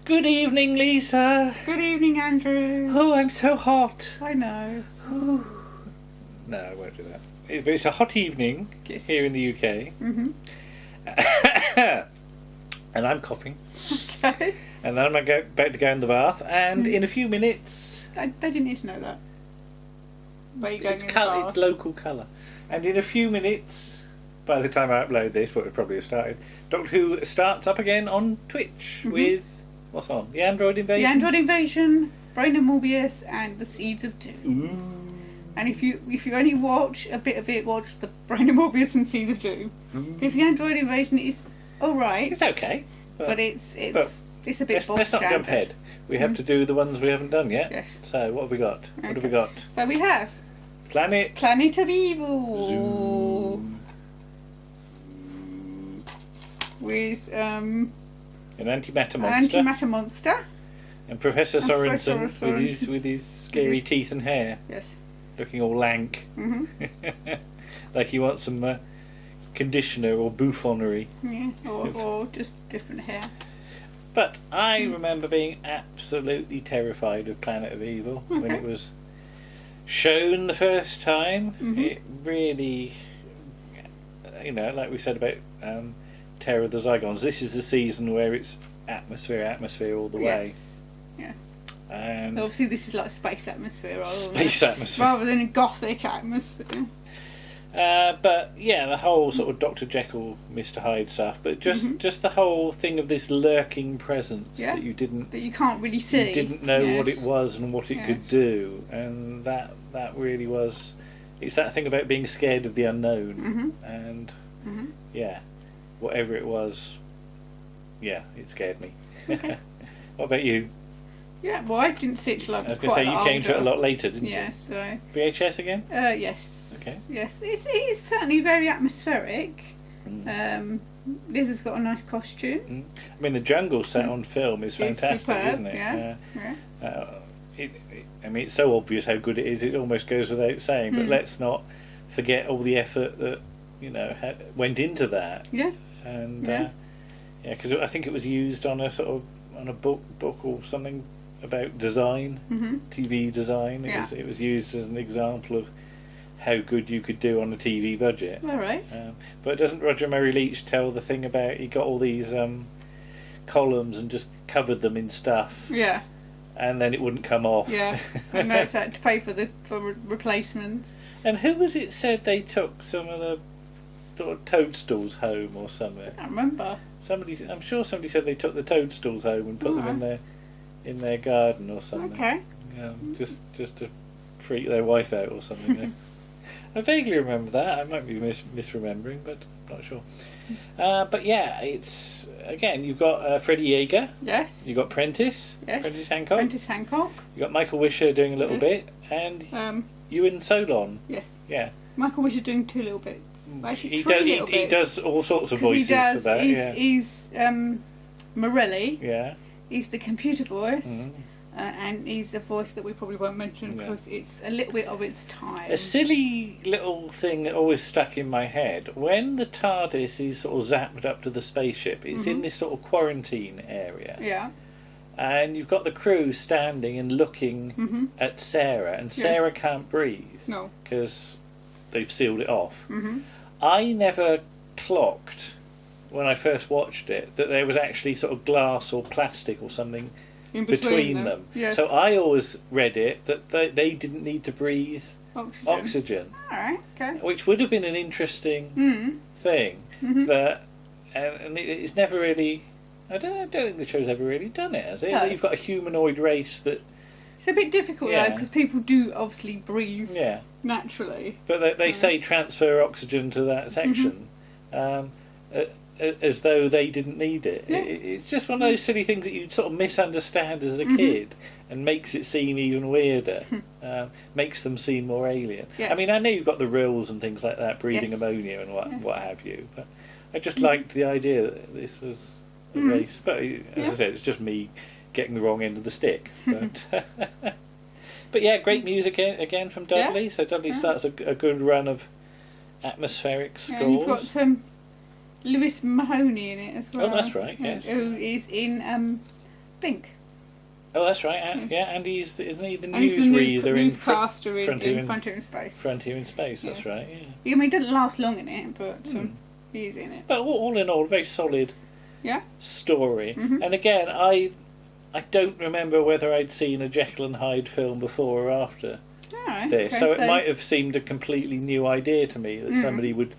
Good evening, Lisa. Good evening, Andrew. Oh, I'm so hot. I know. No, I won't do that. But it's a hot evening Yes. here in the UK. Mhm. And I'm coughing. Okay. And then I'm about to go in the bath. And in a few minutes... They didn't need to know that. Where are you going It's, in the it's bath? local colour. And in a few minutes, by the time I upload this, but it probably have started, Doctor Who starts up again on Twitch with... What's on? The Android Invasion? The Android Invasion, Brain and Morbius, and The Seeds of Doom. Ooh. And if you only watch a bit of it, watch the Brain and Morbius and Seeds of Doom. Because the Android Invasion is alright. It's okay. But it's a bit Let's bog not standard. jump ahead. We have to do the ones we haven't done yet. Yes. So what have we got? What have we got? So we have Planet Planet of Evil. Zoom. With An antimatter monster. Antimatter Monster. And Professor And Professor Sorensen with his scary his- teeth and hair, Yes. looking all lank, Mhm. like he wants some conditioner or bouffonnery. Yeah. Or just different hair. But I remember being absolutely terrified of Planet of Evil when Okay. it was shown the first time. It really, like we said about Terror of the Zygons, this is the season where it's atmosphere all the way. Yes. Yes. And Obviously, this is like space atmosphere space atmosphere. rather than a gothic atmosphere. But yeah, the whole sort of Dr. Jekyll, Mr. Hyde stuff, but just the whole thing of this lurking presence Yeah. that you didn't That you can't really see. you didn't know Yes. what it was and what it Yes. could do, and that really was. It's that thing about being scared of the unknown, and yeah, whatever it was, yeah, it scared me. Okay. What about you? Yeah. Well, I didn't see it till I I was was going to quite say you came to it a older. lot later, didn't Yeah. So. you? VHS again? Yes. Okay. Yes. It's certainly very atmospheric. Liz has got a nice costume. I mean, the jungle set on film is fantastic, superb, isn't it? yeah. I mean, it's so obvious how good it is. It almost goes without saying. But let's not forget all the effort that went into that. Yeah. And Yeah. because I think it was used on a book or something about design, TV design. Yeah. It was used as an example of how good you could do on a TV budget. All right. But doesn't Roger Murray Leach tell the thing about he got all these columns and just covered them in stuff, Yeah. and then it wouldn't come off? Yeah. And that's had to pay for replacements. And who was it said they took some of the sort of toadstools home or something? I can't remember. I'm sure somebody said they took the toadstools home and put them in their garden or something. Okay. Just to freak their wife out or something. I vaguely remember that. I might be misremembering, but I'm not sure. But yeah, it's again. You've got Freddie Yeager. Yes. You've got Prentice. Yes. Prentice Hancock. Prentice Hancock. You've got Michael Wisher doing a little Yes. bit, and Ewan Solon. Yes. Yeah. Michael Wisher doing 2 little bits. Well, actually, He 3 does. little He bits. does all sorts of 'Cause voices he does, for that. He's Morelli. Yeah. He's the computer voice. And he's a voice that we probably won't mention because it's a little bit of its time. A silly little thing that always stuck in my head, when the TARDIS is sort of zapped up to the spaceship, it's in this sort of quarantine area. Yeah. And you've got the crew standing and looking at Sarah, and Sarah can't breathe. No. Because they've sealed it off. I never clocked, when I first watched it, that there was actually sort of glass or plastic or something In between them. Yes. So I always read it that they didn't need to breathe Oxygen. oxygen, Alright, okay. which would have been an interesting thing. That and it's never really. I don't think the show's ever really done it, has it? No. That you've got a humanoid race that. It's a bit difficult Yeah. though because people do obviously breathe Yeah, naturally. but they say transfer oxygen to that section. As though they didn't need it. Yeah. It's just one of those silly things that you sort of misunderstand as a kid and makes it seem even weirder, makes them seem more alien. Yes. I mean, I know you've got the rules and things like that, breathing Yes. ammonia and Yes. what have you, but I just liked the idea that this was a race. But as I said, it's just me getting the wrong end of the stick. But, but yeah, great music again from Dudley. So Dudley starts a good run of atmospheric scores. Yeah, and you've got Lewis Mahoney in it as well. Oh, that's right, yes. Who is in Blink. Oh, that's right. Yes. Yeah, and isn't he the And he's the newsreader in newscaster in Frontier in Space. Frontier in Space? That's Yes. right. Yeah. I mean, he doesn't last long in it, but he is in it. But all in all, a very solid Yeah. story. Mhm. And again, I don't remember whether I'd seen a Jekyll and Hyde film before or after Alright, this, okay, so it might have seemed a completely new idea to me that somebody would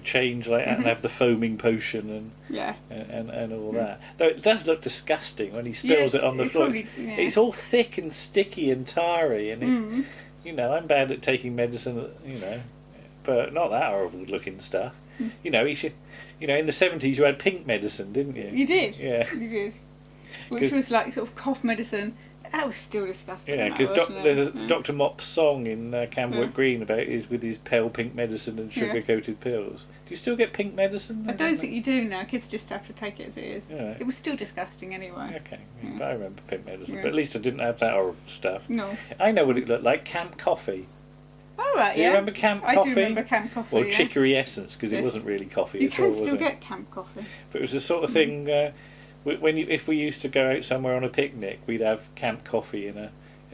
change like that and have the foaming potion and all that. Though it does look disgusting when he spills Yes, it on the it floor. probably- yeah. It's all thick and sticky and tarry, and it, you know, I'm bad at taking medicine, you know, but not that horrible looking stuff. You know, he should. You know, in the 70s you had pink medicine, didn't you? You did. Yeah. You did. Which was like sort of cough medicine. That was still disgusting. Yeah, that, because wasn't it? there's a Yeah. Dr. Mop's song in Camberwick Yeah. Green about with his pale pink medicine and Yeah. sugar-coated pills. Do you still get pink medicine? I don't think you do now. Kids just have to take it as it is. Yeah. It was still disgusting anyway. Okay, Yeah. but I remember pink medicine, Yeah. but at least I didn't have that horrible stuff. No. I know what it looked like, Camp Coffee. All right, Do yeah. you remember Camp I Coffee? do remember Camp Coffee. Or yes. Chicory Essence, because it Yes. wasn't really coffee You at all, can was still it? get Camp Coffee. But it was the sort of thing, if we used to go out somewhere on a picnic, we'd have Camp Coffee in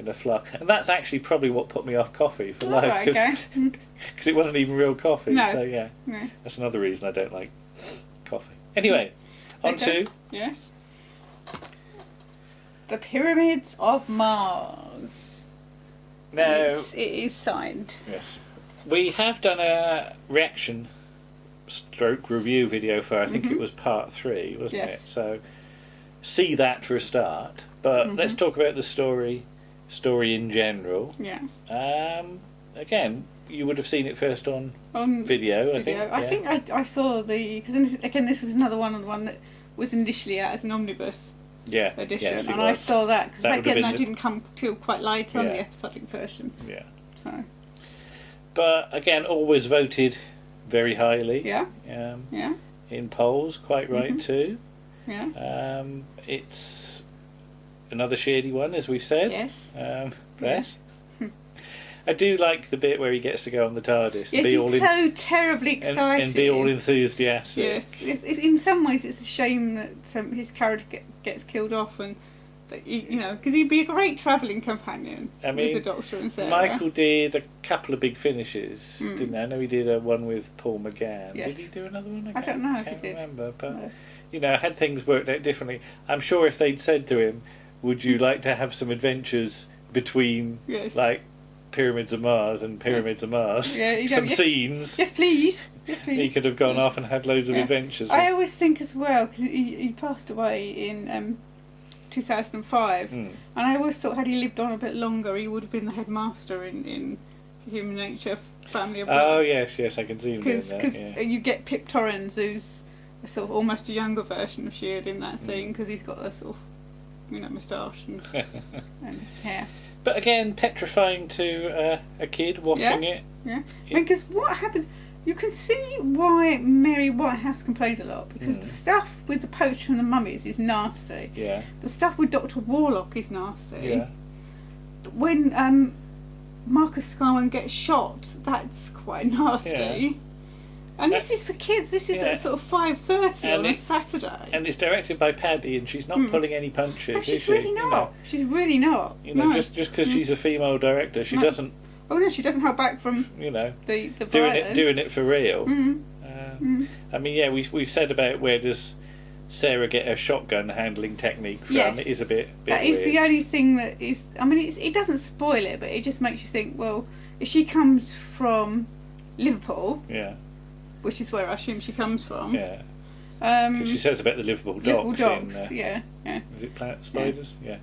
a flask. And that's actually probably what put me off coffee for All life, right, because okay. it wasn't even real coffee. No. So yeah, Yeah. that's another reason I don't like coffee. Anyway, on Okay. to... Yes. The Pyramids of Mars. Now, It is signed. yes, we have done a reaction stroke review video for, I think it was part 3, wasn't Yes. it? So see that for a start. But let's talk about the story in general. Yes. Again, you would have seen it first on On video, I think. I think I saw because again this was another one that was initially out as an omnibus Yeah. edition, Yes, it and I was. saw that because That would have again been that the- didn't come till quite late on Yeah. the episodic version. Yeah. So But again, always voted very highly. yeah, Um, in polls, quite right too. yeah, It's another shady one, as we've said. yes. Yes. I do like the bit where he gets to go on the TARDIS and Yes, be all he's so terribly excited. and be all enthusiastic. Yes, it's, in some ways it's a shame that his character gets killed off, and that you know, because he'd be a great travelling companion I mean, with the Doctor and Sarah. Michael did a couple of big finishes, didn't he? I know he did one with Paul McGann. Yes. Did he do another one? I don't know if he can't did. remember, but No. you know, had things worked out differently. I'm sure if they'd said to him, "Would you like to have some adventures between Yes. like Pyramids of Mars and Pyramids of Mars?" Yeah, you some don't- yes. scenes. Yes, please. Yes, please. He could have gone Yes. off and had loads of Yeah. adventures. I always think as well, because he passed away in 2005, Mm. and I always thought had he lived on a bit longer, he would have been the headmaster in Human Nature, Family of Blood. Oh yes, I can see him doing Because that. Yeah. you get Pip Torrens, who's a sort of almost a younger version of Sheard in Mm. that scene, because he's got a sort of, you know, moustache and hair. But again, petrifying to a kid watching it. Yeah, because what happens, you can see why Mary Whitehouse complained a lot, because the stuff with the poacher and the mummies is nasty. Yeah, The stuff with Dr. Warlock is nasty. yeah. When Marcus Scarman gets shot, that's quite nasty. Yeah. And this is for kids. This is Yeah. at sort of 5:30 And on a it- Saturday. And it's directed by Paddy, and she's not pulling any punches. No, is she's she? really You know? not. She's really not. You know, no. just because she's a female director, she No. doesn't, Oh no, she doesn't hold back from you know, the doing violence. it for real. Mm. I mean, yeah, we've said about where does Sarah get her shotgun handling technique from. Yes, It is a bit that is weird. the only thing that is. I mean, it doesn't spoil it, but it just makes you think. Well, if she comes from Liverpool, Yeah, which is where I assume she comes from, yeah. 'Cause she says about the Liverpool Liverpool dogs. dogs, In, yeah. is it Planet Spiders? Yeah.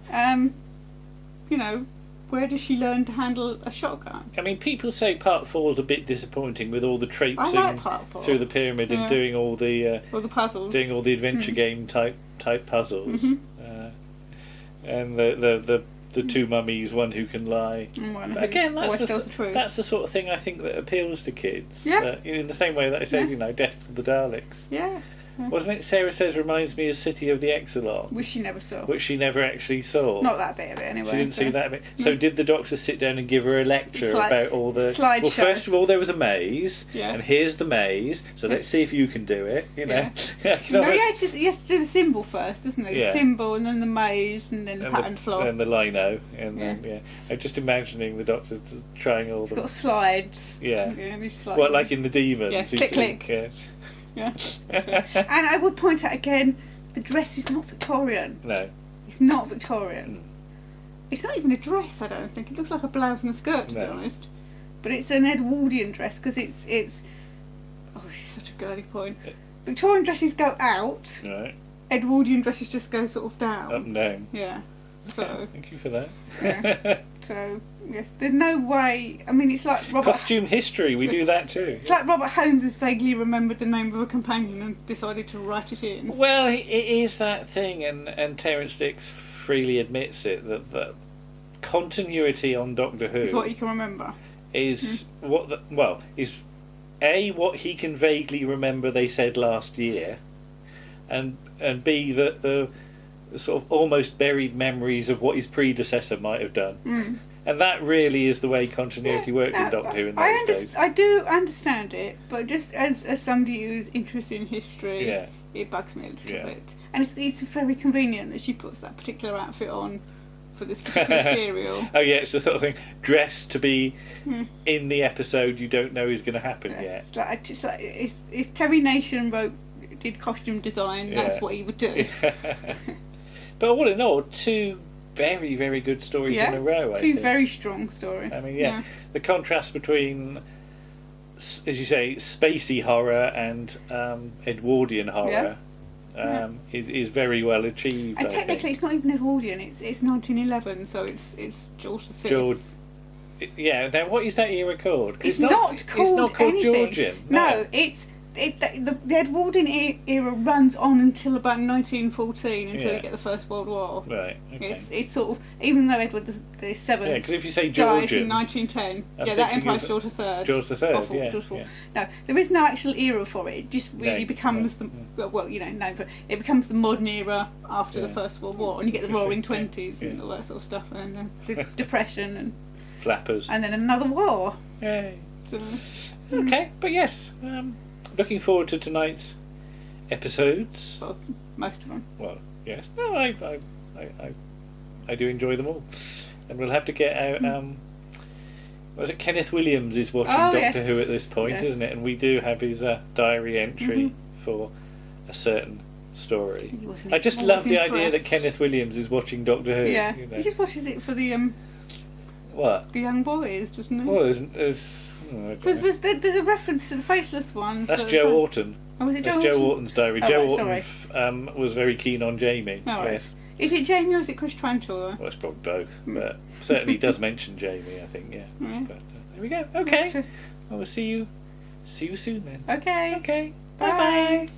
You know, where does she learn to handle a shotgun? I mean, people say Part 4 is a bit disappointing with all the I traipsing like Part 4. through the pyramid and Yeah. doing all the puzzles. adventure game type puzzles, Mm-hmm. and the two mummies, one who can lie. And one But who again, always tells the truth. that's the sort of thing I think that appeals to kids. Yeah. In the same way that I said, Yeah. you know, Death to the Daleks. Yeah. Wasn't it? Sarah says reminds me of City of the Exelon, Which she never saw. which she never actually saw. Not that bit of it anyway. She didn't so. see that bit. So did the doctor sit down and give her a lecture Slide- about all the... slideshow. Well, first of all, there was a maze, Yeah. and here's the maze, so let's see if you can do it, you know. No, he has to do the symbol first, doesn't he? Yeah. The symbol, and then the maze, and then the patterned floor. And the lino, and then, I'm just imagining the doctor trying all It's the... got slides. Yeah. And he's just Well, like in the Demons. Yes, he's click, doing- click. Yeah. Yeah. And I would point out again, the dress is not Victorian. No. It's not Victorian. Mm. It's not even a dress, I don't think. It looks like a blouse and a skirt, to be No. honest. But it's an Edwardian dress, because it's... Oh, this is such a girly point. Victorian dresses go out. Right. Edwardian dresses just go sort of down. Up and down. Yeah. So, Thank you for that. Yeah. so yes, there's no way. I mean, it's like Robert. Costume history, we do that too. It's like Robert Holmes has vaguely remembered the name of a companion and decided to write it in. Well, it is that thing, and Terence Dicks freely admits it, that continuity on Doctor Who It's what you can remember. is is A, what he can vaguely remember they said last year, and B, the sort of almost buried memories of what his predecessor might have done. And that really is the way continuity worked in Doctor Who in those days. I do understand it, but just as somebody who's interested in history, Yeah. it bugs me a little Yeah. bit. And it's very convenient that she puts that particular outfit on for this particular serial. Oh yeah, it's the sort of thing, dressed to be in the episode you don't know is going to happen yet. It's like if Terry Nation did costume design, that's Yeah. what he would do. But all in all, two very, very good stories in a row, I two think. very strong stories. I mean, the contrast between, as you say, spacey horror and Edwardian horror is very well achieved. And I technically, think. it's not even Edwardian. It's 1911, so it's George V. George. Yeah. Now, what is that era called? 'Cause It's not called It's not called anything. Georgian. No, the Edwardian era runs on until about 1914 until Yeah. you get the First World War. Right. Okay. It's sort of, even though Edward the Seventh Yeah, because if you say dies Georgian, in 1910, I'm that thinking implies of George III. George III, Awful, yeah, George IV. yeah. No, there is no actual era for it. It just really No, becomes no, but it becomes the modern era after the Yeah. First World War, and you get the Roaring Interesting, yeah, Twenties and yeah. all that sort of stuff, and the Depression, Flappers. and then another war. Yay. So, Okay, but yes, looking forward to tonight's episodes. well, most of them. Well, yes, no, I do enjoy them all, and we'll have to get out. Was it Kenneth Williams is watching Oh, Doctor yes. Who at this point, Yes. isn't it? And we do have his diary entry for a certain story. He wasn't- I just I love was the idea that impressed. Kenneth Williams is watching Doctor Who. Yeah, you know. he just watches it for the What? young boys, doesn't he? Well, there's I don't Because know. there's a reference to the faceless ones. That's that- Joe Orton. Oh, was it Joe That's Joe Orton? Orton's diary. Oh, Joe right, Orton was very keen on Jamie. No worries. Yes. Is it Jamie or is it Chris Trantor? Well, it's probably both, but certainly he does mention Jamie, I think, yeah. Yeah. But there we go. Okay. So- Well, we'll see you soon then. Okay. Okay. Bye. Bye-bye.